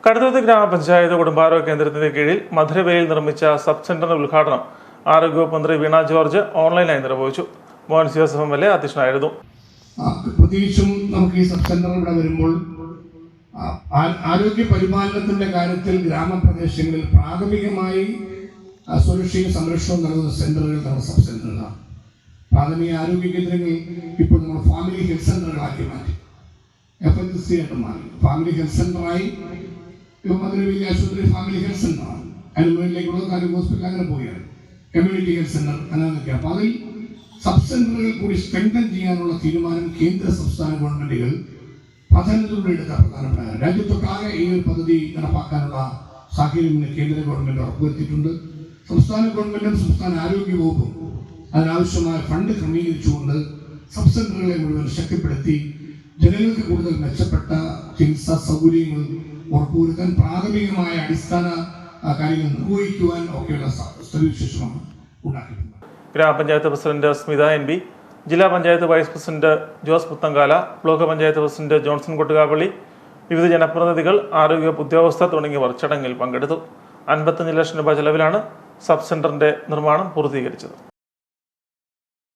കടുത്തുരുത്തി ഗ്രാമപഞ്ചായത്ത് കുടുംബാരോഗ്യ കേന്ദ്രത്തിന്റെ കീഴിൽ മധുരവേലിൽ നിർമ്മിച്ച സബ് സെന്ററിന്റെ ഉദ്ഘാടനം ആരോഗ്യവകുപ്പ് മന്ത്രി വീണ ജോർജ് ഓൺലൈനായി നിർവഹിച്ചു. മോഹൻ ജോസഫ് എം.എൽ.എ അധ്യക്ഷനായിരുന്നു. പ്രത്യേകിച്ചും നമുക്ക് ഈ സബ് സെന്റർ ഇവിടെ വരുമ്പോൾ ആരോഗ്യ പരിപാലനത്തിന്റെ കാര്യത്തിൽ ഗ്രാമപ്രദേശങ്ങളിൽ പ്രാഥമികമായി സുരക്ഷയും സംരക്ഷണവും നൽകുന്ന സെന്ററുകൾ നമ്മുടെ സബ് സെന്ററുകളാണ്. പ്രാഥമിക ആരോഗ്യ കേന്ദ്രങ്ങൾ ഇപ്പോൾ നമ്മൾ ഫാമിലി ഹെൽത്ത് സെന്ററുകളാക്കി മാറ്റി, FHC ആയിട്ട് മാറി. ഫാമിലി ഹെൽത്ത് സെന്ററായി മധുരവേലി ആശുപത്രി ഫാമിലി ഹെൽത്ത് സെന്ററാണ്. അതിന് മുന്നിലേക്കുള്ള താലൂക്ക് ഹോസ്പിറ്റൽ അങ്ങനെ പോവുകയാണ്, കമ്മ്യൂണിറ്റി ഹെൽത്ത് സെന്റർ അങ്ങനെയൊക്കെ. അപ്പോൾ അതിൽ സബ് സെന്ററുകൾ കൂടി സ്ട്രെങ്തൻ ചെയ്യാനുള്ള തീരുമാനം കേന്ദ്ര സംസ്ഥാന ഗവൺമെന്റുകൾ പ്രാധാന്യത്തോടെ എടുത്ത പ്രധാനപ്പെട്ട രാജ്യത്തൊട്ടാകെ ഈ ഒരു പദ്ധതി നടപ്പാക്കാനുള്ള സാഹചര്യം കേന്ദ്ര ഗവൺമെന്റ് ഉറപ്പുവരുത്തിയിട്ടുണ്ട്. സംസ്ഥാന ഗവൺമെന്റും സംസ്ഥാന ആരോഗ്യ വകുപ്പും അതിനാവശ്യമായ ഫണ്ട് ക്രമീകരിച്ചുകൊണ്ട് സബ് സെന്ററുകളെ മുഴുവൻ ശക്തിപ്പെടുത്തി ജനങ്ങൾക്ക് കൂടുതൽ മെച്ചപ്പെട്ട ചികിത്സാ സൗകര്യങ്ങൾ ഉറപ്പുവരുത്താൻ, പ്രാഥമികമായ അടിസ്ഥാന കാര്യങ്ങൾ നിർവഹിക്കുവാൻ ഒക്കെയുള്ള സ്ഥിതിവിശേഷമാണ് ഉണ്ടാക്കിയിട്ടുണ്ട്. ഗ്രാമപഞ്ചായത്ത് പ്രസിഡന്റ് സ്മിത NB, ജില്ലാ panchayat vice president Jose Puthankala, block panchayat president Johnson Kottukappally, വിവിധ ജനപ്രതിനിധികൾ, ആരോഗ്യവകുപ്പ് ഉദ്യോഗസ്ഥർ തുടങ്ങിയവർ ചടങ്ങിൽ പങ്കെടുത്തു. 55 ലക്ഷം രൂപ ചെലവിലാണ് സബ് സെന്ററിന്റെ നിർമ്മാണം പൂർത്തീകരിച്ചത്.